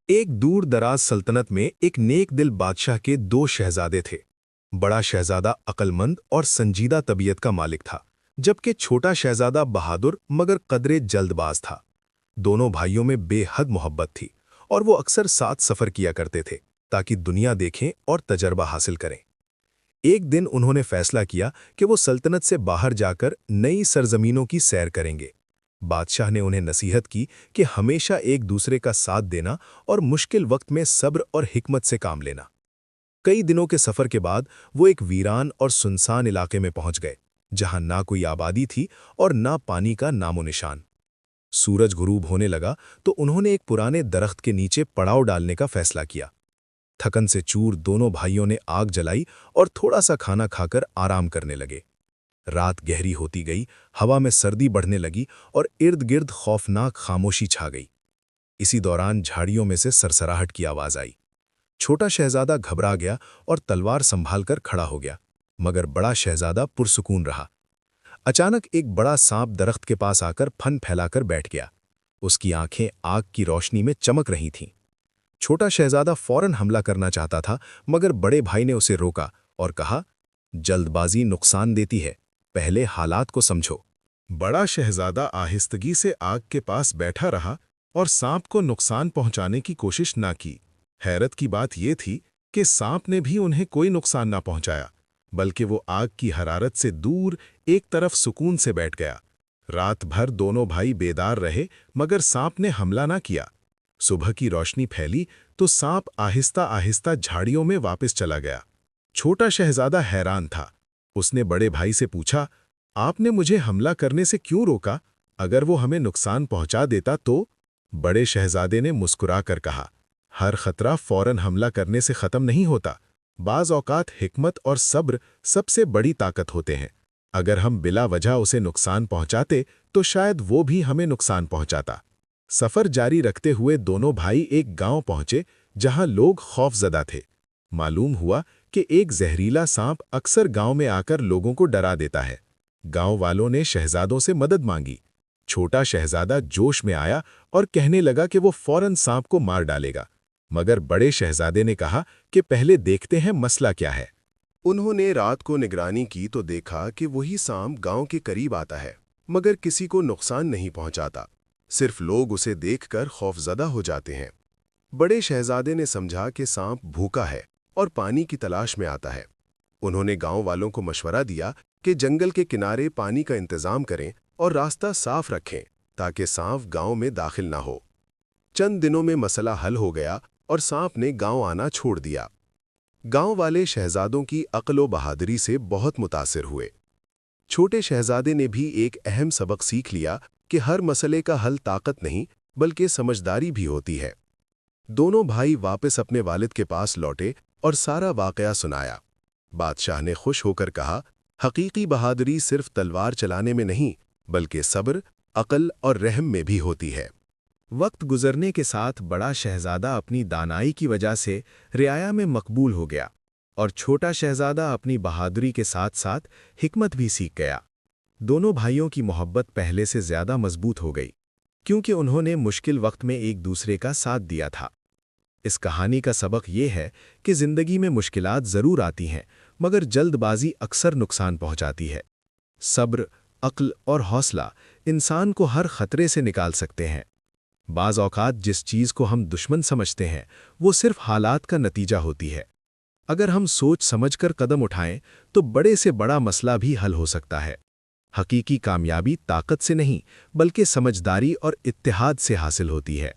एक दूर दराज सल्तनत में एक नेक दिल बादशाह के दो शहजादे थे। बड़ा शहजादा अक्लमंद और संजीदा तबीयत का मालिक था, जबकि छोटा शहजादा बहादुर मगर कदरे जल्दबाज था। दोनों भाइयों में बेहद मोहब्बत थी और वो अक्सर साथ सफ़र किया करते थे ताकि दुनिया देखें और तजर्बा हासिल करें। एक दिन उन्होंने फैसला किया कि वो सल्तनत से बाहर जाकर नई सरजमीनों की सैर करेंगे। बादशाह ने उन्हें नसीहत की कि हमेशा एक दूसरे का साथ देना और मुश्किल वक्त में सब्र और हिकमत से काम लेना। कई दिनों के सफ़र के बाद वो एक वीरान और सुनसान इलाके में पहुंच गए, जहां ना कोई आबादी थी और ना पानी का नामो निशान। सूरज गुरूब होने लगा तो उन्होंने एक पुराने दरख्त के नीचे पड़ाव डालने का फैसला किया। थकन से चूर दोनों भाइयों ने आग जलाई और थोड़ा सा खाना खाकर आराम करने लगे। रात गहरी होती गई, हवा में सर्दी बढ़ने लगी और इर्द गिर्द खौफनाक खामोशी छा गई। इसी दौरान झाड़ियों में से सरसराहट की आवाज आई। छोटा शहजादा घबरा गया और तलवार संभालकर खड़ा हो गया, मगर बड़ा शहजादा पुरसुकून रहा। अचानक एक बड़ा सांप दरख्त के पास आकर फन फैलाकर बैठ गया। उसकी आंखें आग की रोशनी में चमक रही थीं। छोटा शहजादा फौरन हमला करना चाहता था, मगर बड़े भाई ने उसे रोका और कहा, जल्दबाजी नुकसान देती है, पहले हालात को समझो। बड़ा शहजादा आहिस्तगी से आग के पास बैठा रहा और सांप को नुकसान पहुंचाने की कोशिश न की। हैरत की बात यह थी कि सांप ने भी उन्हें कोई नुकसान न पहुंचाया, बल्कि वो आग की हरारत से दूर एक तरफ सुकून से बैठ गया। रात भर दोनों भाई बेदार रहे, मगर सांप ने हमला न किया। सुबह की रोशनी फैली तो सांप आहिस्ता आहिस्ता झाड़ियों में वापस चला गया। छोटा शहजादा हैरान था। उसने बड़े भाई से पूछा, आपने मुझे हमला करने से क्यों रोका? अगर वो हमें नुकसान पहुंचा देता तो? बड़े शहजादे ने मुस्कुराकर कहा, हर खतरा फौरन हमला करने से खत्म नहीं होता। बाज औकात हिकमत और सब्र सबसे बड़ी ताकत होते हैं। अगर हम बिला वजह उसे नुकसान पहुंचाते तो शायद वो भी हमें नुकसान पहुंचाता। सफर जारी रखते हुए दोनों भाई एक गांव पहुंचे, जहां लोग खौफजदा थे। मालूम हुआ कि एक जहरीला सांप अक्सर गांव में आकर लोगों को डरा देता है। गांव वालों ने शहजादों से मदद मांगी। छोटा शहजादा जोश में आया और कहने लगा कि वो फौरन सांप को मार डालेगा, मगर बड़े शहजादे ने कहा कि पहले देखते हैं मसला क्या है। उन्होंने रात को निगरानी की तो देखा कि वही सांप गांव के करीब आता है, मगर किसी को नुकसान नहीं पहुंचाता। सिर्फ लोग उसे देखकर खौफजदा हो जाते हैं। बड़े शहजादे ने समझा कि सांप भूखा है और पानी की तलाश में आता है। उन्होंने गांव वालों को मशवरा दिया कि जंगल के किनारे पानी का इंतजाम करें और रास्ता साफ रखें ताकि सांप गांव में दाखिल ना हो। चंद दिनों में मसला हल हो गया और सांप ने गांव आना छोड़ दिया। गांव वाले शहजादों की अक्ल व बहादुरी से बहुत मुतासिर हुए। छोटे शहजादे ने भी एक अहम सबक सीख लिया कि हर मसले का हल ताकत नहीं बल्कि समझदारी भी होती है। दोनों भाई वापस अपने वालिद के पास लौटे और सारा वाकया सुनाया। बादशाह ने खुश होकर कहा, हकीकी बहादुरी सिर्फ तलवार चलाने में नहीं बल्कि सब्र, अक्ल और रहम में भी होती है। वक्त गुजरने के साथ बड़ा शहजादा अपनी दानाई की वजह से रियाया में मकबूल हो गया और छोटा शहजादा अपनी बहादुरी के साथ साथ हिकमत भी सीख गया। दोनों भाइयों की मोहब्बत पहले से ज़्यादा मजबूत हो गई, क्योंकि उन्होंने मुश्किल वक्त में एक दूसरे का साथ दिया था। इस कहानी का सबक ये है कि ज़िंदगी में मुश्किलात ज़रूर आती हैं, मगर जल्दबाजी अक्सर नुकसान पहुंचाती है। सब्र, अक्ल और हौसला इंसान को हर खतरे से निकाल सकते हैं। बाज़ औक़ात जिस चीज़ को हम दुश्मन समझते हैं, वो सिर्फ हालात का नतीजा होती है। अगर हम सोच समझकर कदम उठाएं, तो बड़े से बड़ा मसला भी हल हो सकता है। हकीकी कामयाबी ताकत से नहीं, बल्कि समझदारी और इत्तेहाद से हासिल होती है।